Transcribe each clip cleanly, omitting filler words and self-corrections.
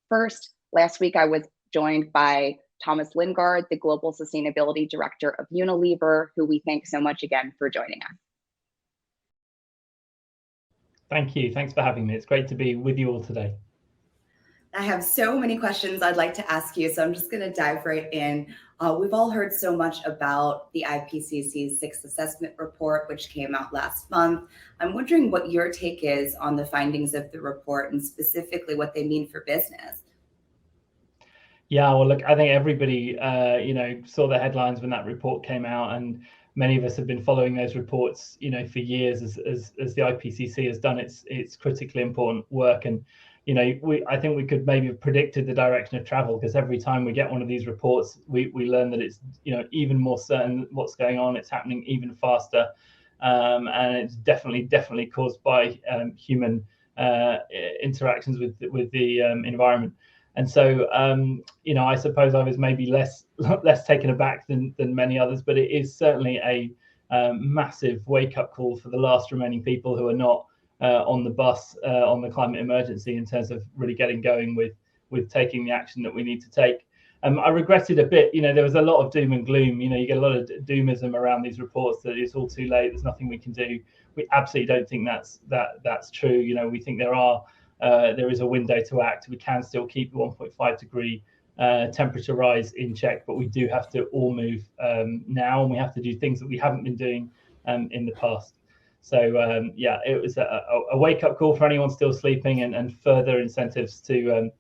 First, last week I was joined by Thomas Lingard, the Global Sustainability Director of Unilever, who we thank so much again for joining us. Thank you. Thanks for having me. It's great to be with you all today. I have so many questions I'd like to ask you, so I'm just going to dive right in. We've all heard so much about the IPCC's sixth assessment report, which came out last month. I'm wondering what your take is on the findings of the report and specifically what they mean for business. Yeah, well, look, I think everybody, saw the headlines when that report came out, and many of us have been following those reports, for years as the IPCC has done its critically important work. And I think we could maybe have predicted the direction of travel, because every time we get one of these reports, we learn that it's even more certain what's going on. It's happening even faster, and it's definitely caused by human interactions with the environment. And so I suppose I was maybe less taken aback than many others, but it is certainly a massive wake-up call for the last remaining people who are not on the bus on the climate emergency, in terms of really getting going with taking the action that we need to take. I regretted a bit, there was a lot of doom and gloom. You get a lot of doomism around these reports, that it's all too late, there's nothing we can do. We absolutely don't think that's true. We think there is a window to act. We can still keep the 1.5 degree temperature rise in check, but we do have to all move now, and we have to do things that we haven't been doing in the past. So it was a wake-up call for anyone still sleeping, and further incentives to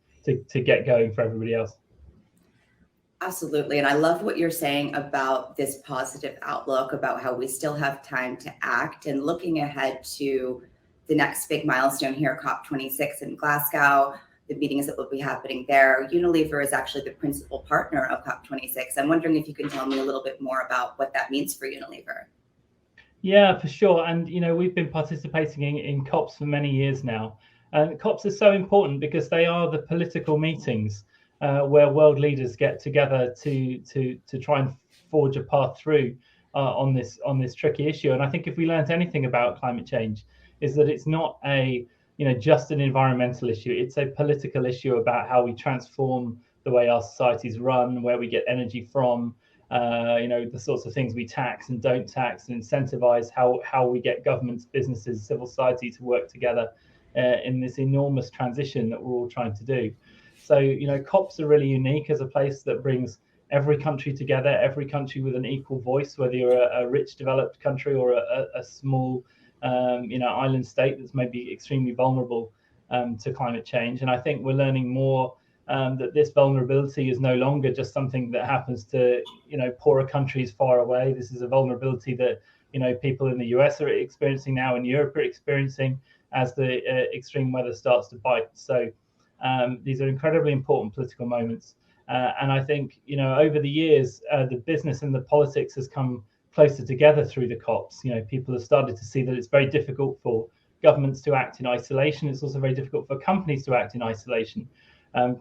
get going for everybody else. Absolutely. And I love what you're saying about this positive outlook, about how we still have time to act, and looking ahead to the next big milestone here, COP26 in Glasgow, the meetings that will be happening there. Unilever is actually the principal partner of COP26. I'm wondering if you can tell me a little bit more about what that means for Unilever. Yeah, for sure. And, we've been participating in COPs for many years now. And COPs are so important because they are the political meetings where world leaders get together to try and forge a path through on this tricky issue. And I think if we learned anything about climate change, is that it's not just an environmental issue. It's a political issue about how we transform the way our societies run, where we get energy from, the sorts of things we tax and don't tax, and incentivize how we get governments, businesses, civil society to work together in this enormous transition that we're all trying to do. So, COPs are really unique as a place that brings every country together, every country with an equal voice, whether you're a rich developed country or a small island state that's maybe extremely vulnerable to climate change. And I think we're learning more that this vulnerability is no longer just something that happens to poorer countries far away. This is a vulnerability that people in the US are experiencing now, and Europe are experiencing as the extreme weather starts to bite. So these are incredibly important political moments, and I think over the years the business and the politics has come closer together through the COPs. People have started to see that it's very difficult for governments to act in isolation. It's also very difficult for companies to act in isolation.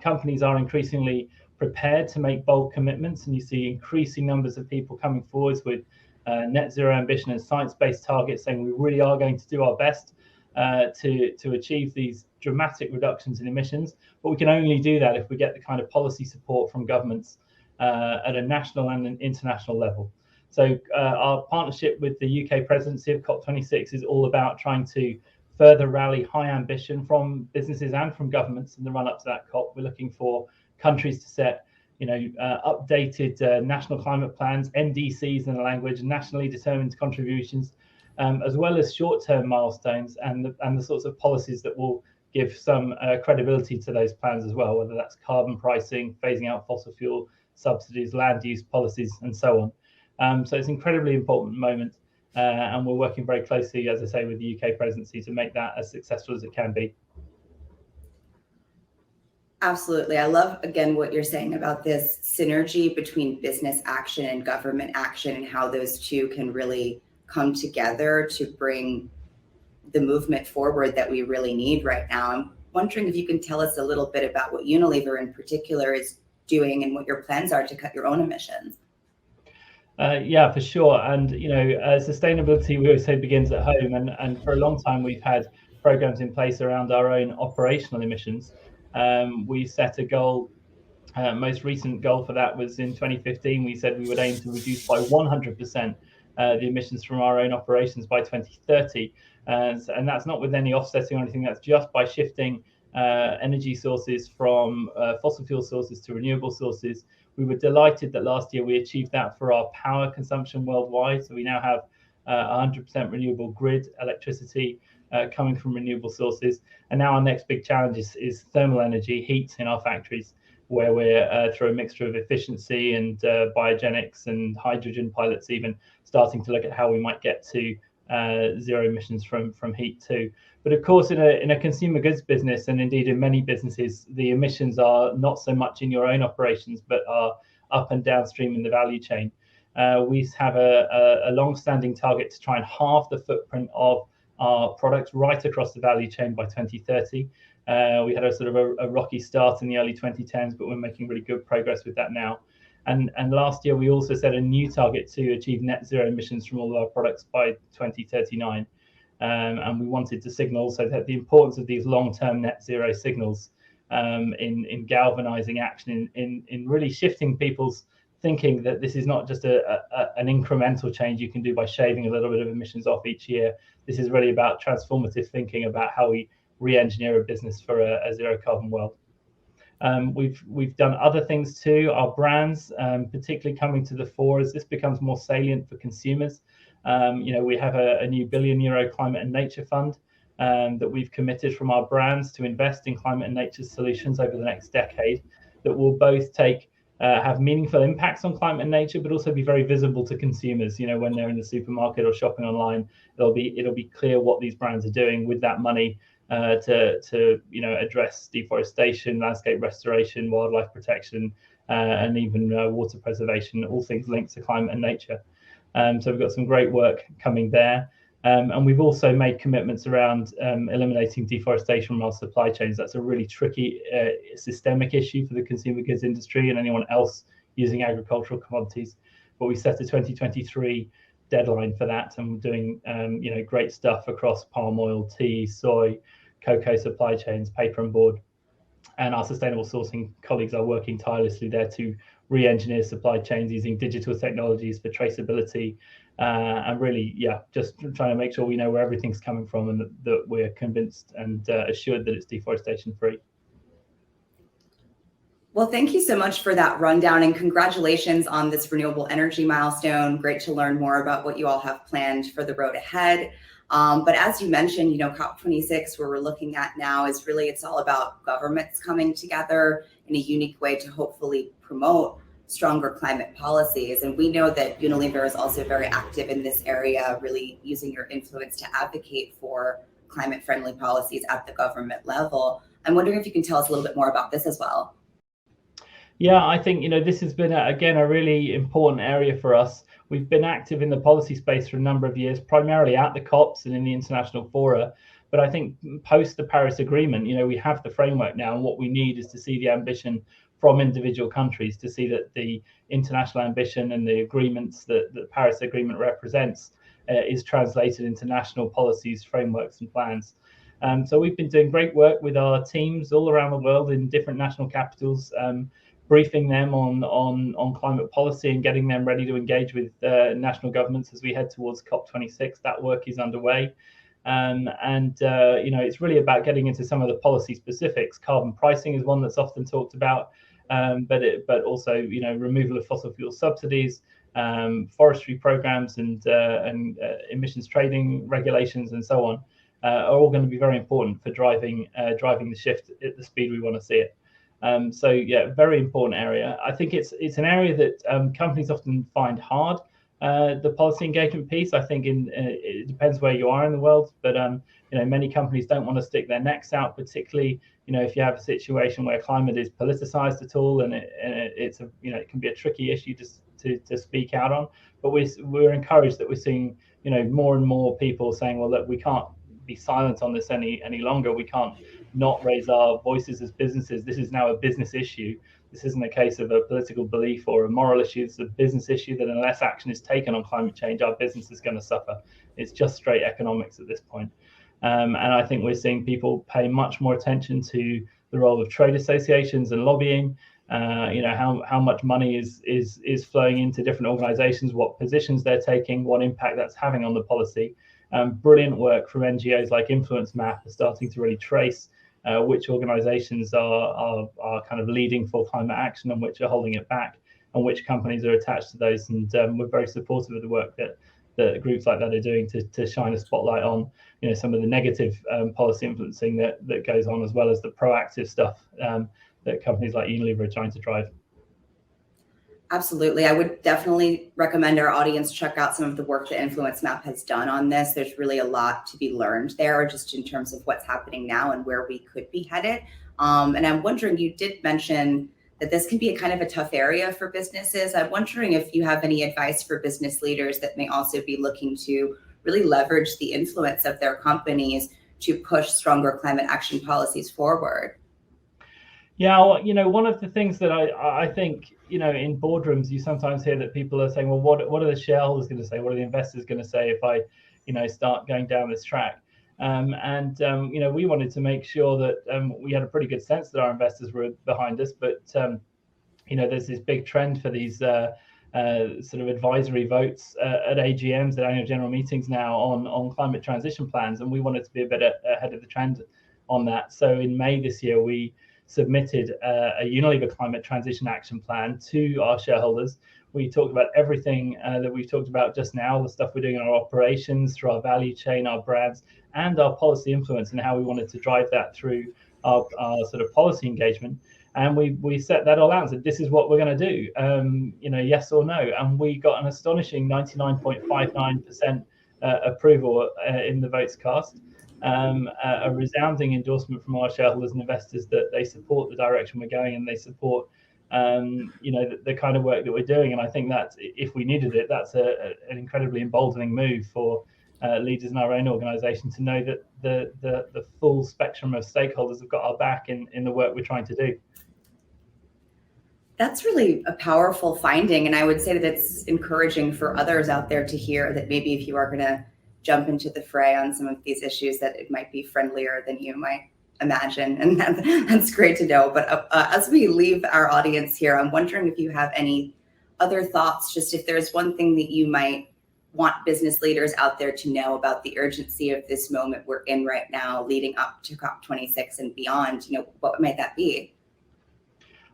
Companies are increasingly prepared to make bold commitments, and you see increasing numbers of people coming forwards with net zero ambition and science-based targets, saying we really are going to do our best to achieve these dramatic reductions in emissions. But we can only do that if we get the kind of policy support from governments at a national and an international level. So our partnership with the UK presidency of COP26 is all about trying to further rally high ambition from businesses and from governments in the run-up to that COP. We're looking for countries to set, updated national climate plans, NDCs in the language, nationally determined contributions, as well as short-term milestones and the sorts of policies that will give some credibility to those plans as well, whether that's carbon pricing, phasing out fossil fuel subsidies, land use policies, and so on. So it's an incredibly important moment, and we're working very closely, as I say, with the UK presidency to make that as successful as it can be. Absolutely. I love, again, what you're saying about this synergy between business action and government action, and how those two can really come together to bring the movement forward that we really need right now. I'm wondering if you can tell us a little bit about what Unilever in particular is doing and what your plans are to cut your own emissions. Yeah, for sure. And, sustainability, we always say, begins at home. And for a long time, we've had programs in place around our own operational emissions. We set a goal. Most recent goal for that was in 2015. We said we would aim to reduce by 100% the emissions from our own operations by 2030. And that's not with any offsetting or anything. That's just by shifting energy sources from fossil fuel sources to renewable sources. We were delighted that last year we achieved that for our power consumption worldwide. So we now have 100% renewable grid electricity coming from renewable sources. And now our next big challenge is thermal energy, heat in our factories, where we're through a mixture of efficiency and biogenics and hydrogen pilots, even starting to look at how we might get to zero emissions from heat too. But of course, in a consumer goods business, and indeed in many businesses, the emissions are not so much in your own operations, but are up and downstream in the value chain. We have a long-standing target to try and halve the footprint of our products right across the value chain by 2030. We had a sort of a rocky start in the early 2010s, but we're making really good progress with that now. And last year, we also set a new target to achieve net zero emissions from all of our products by 2039. And we wanted to signal also that the importance of these long-term net zero signals in galvanizing action, in really shifting people's thinking that this is not just an incremental change you can do by shaving a little bit of emissions off each year. This is really about transformative thinking about how we re-engineer a business for a zero carbon world. We've done other things too. Our brands, particularly coming to the fore as this becomes more salient for consumers. We have a new €1 billion climate and nature fund that we've committed from our brands to invest in climate and nature solutions over the next decade that will both have meaningful impacts on climate and nature, but also be very visible to consumers. When they're in the supermarket or shopping online, it'll be clear what these brands are doing with that money to address deforestation, landscape restoration, wildlife protection, and even water preservation, all things linked to climate and nature. So we've got some great work coming there. And we've also made commitments around eliminating deforestation from our supply chains. That's a really tricky systemic issue for the consumer goods industry and anyone else using agricultural commodities. But we set a 2023 deadline for that, and we're doing great stuff across palm oil, tea, soy, cocoa supply chains, paper and board. And our sustainable sourcing colleagues are working tirelessly there to re-engineer supply chains using digital technologies for traceability, and really, just trying to make sure we know where everything's coming from and that we're convinced and assured that it's deforestation free. Well, thank you so much for that rundown, and congratulations on this renewable energy milestone. Great to learn more about what you all have planned for the road ahead. But as you mentioned, COP26, where we're looking at now, is really, it's all about governments coming together in a unique way to hopefully promote stronger climate policies. And we know that Unilever is also very active in this area, really using your influence to advocate for climate-friendly policies at the government level. I'm wondering if you can tell us a little bit more about this as well. Yeah, I think, this has been, again, a really important area for us. We've been active in the policy space for a number of years, primarily at the COPs and in the international fora. But I think post the Paris Agreement, we have the framework now, and what we need is to see the ambition from individual countries, to see that the international ambition and the agreements that the Paris Agreement represents is translated into national policies, frameworks and plans. So we've been doing great work with our teams all around the world in different national capitals, briefing them on climate policy and getting them ready to engage with national governments as we head towards COP26. That work is underway. It's really about getting into some of the policy specifics. Carbon pricing is one that's often talked about, but also removal of fossil fuel subsidies, forestry programs, and emissions trading regulations, and so on, are all going to be very important for driving the shift at the speed we want to see it. Very important area. I think it's an area that companies often find hard. The policy engagement piece, I think it depends where you are in the world, but many companies don't want to stick their necks out, particularly if you have a situation where climate is politicized at all, and it can be a tricky issue to speak out on. But we're encouraged that we're seeing more and more people saying, well, look, we can't be silent on this any longer. We can't not raise our voices as businesses. This is now a business issue. This isn't a case of a political belief or a moral issue. It's a business issue that unless action is taken on climate change, our business is going to suffer. It's just straight economics at this point. And I think we're seeing people pay much more attention to the role of trade associations and lobbying. How much money is flowing into different organizations, what positions they're taking, what impact that's having on the policy. Brilliant work from NGOs like Influence Map are starting to really trace which organizations are kind of leading for climate action and which are holding it back, and which companies are attached to those. And we're very supportive of the work that groups like that are doing to shine a spotlight on some of the negative policy influencing that goes on, as well as the proactive stuff that companies like Unilever are trying to drive. Absolutely. I would definitely recommend our audience check out some of the work that Influence Map has done on this. There's really a lot to be learned there, just in terms of what's happening now and where we could be headed. And I'm wondering, you did mention that this can be a kind of a tough area for businesses. I'm wondering if you have any advice for business leaders that may also be looking to really leverage the influence of their companies to push stronger climate action policies forward. Yeah, well, one of the things that I think, in boardrooms, you sometimes hear that people are saying, well, what are the shareholders going to say? What are the investors going to say if I, start going down this track? We wanted to make sure that we had a pretty good sense that our investors were behind us. But, there's this big trend for these sort of advisory votes at AGMs, at annual general meetings now on climate transition plans. And we wanted to be a bit ahead of the trend on that. So in May this year, we submitted a Unilever climate transition action plan to our shareholders. We talked about everything that we've talked about just now, the stuff we're doing in our operations, through our value chain, our brands, and our policy influence, and how we wanted to drive that through our sort of policy engagement. And we set that all out and said, this is what we're going to do, yes or no. And we got an astonishing 99.59% approval in the votes cast. A resounding endorsement from our shareholders and investors that they support the direction we're going, and they support the kind of work that we're doing. And I think that if we needed it, that's an incredibly emboldening move for leaders in our own organization to know that the full spectrum of stakeholders have got our back in the work we're trying to do. That's really a powerful finding, and I would say that it's encouraging for others out there to hear that maybe if you are going to jump into the fray on some of these issues, that it might be friendlier than you might imagine. And that's great to know. But as we leave our audience here, I'm wondering if you have any other thoughts, just if there's one thing that you might want business leaders out there to know about the urgency of this moment we're in right now, leading up to COP26 and beyond, what might that be?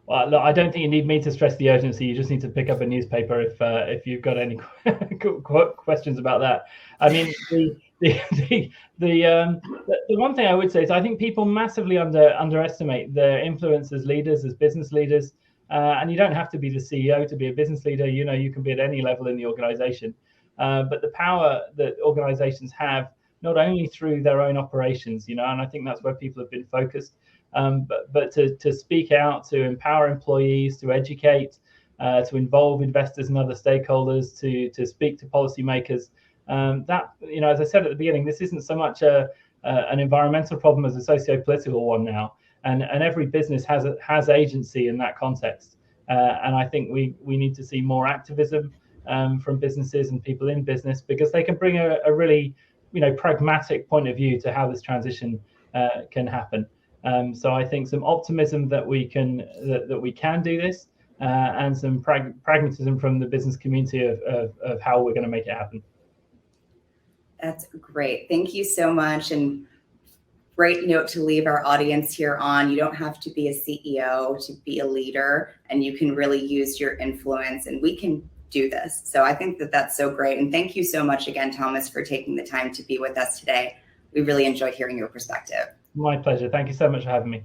Well, look, I don't think you need me to stress the urgency. You just need to pick up a newspaper if you've got any questions about that. I mean, the one thing I would say is I think people massively underestimate their influence as leaders, as business leaders. And you don't have to be the CEO to be a business leader. You can be at any level in the organization. But the power that organizations have, not only through their own operations, and I think that's where people have been focused. But to speak out, to empower employees, to educate, to involve investors and other stakeholders, to speak to policymakers. That, as I said at the beginning, this isn't so much an environmental problem as a socio-political one now, and every business has agency in that context. And I think we need to see more activism from businesses and people in business, because they can bring a really pragmatic point of view to how this transition can happen. So I think some optimism that we can do this, and some pragmatism from the business community of how we're going to make it happen. That's great. Thank you so much. And great note to leave our audience here on. You don't have to be a CEO to be a leader, and you can really use your influence, and we can do this. So I think that that's so great. And thank you so much again, Thomas, for taking the time to be with us today. We really enjoyed hearing your perspective. My pleasure. Thank you so much for having me.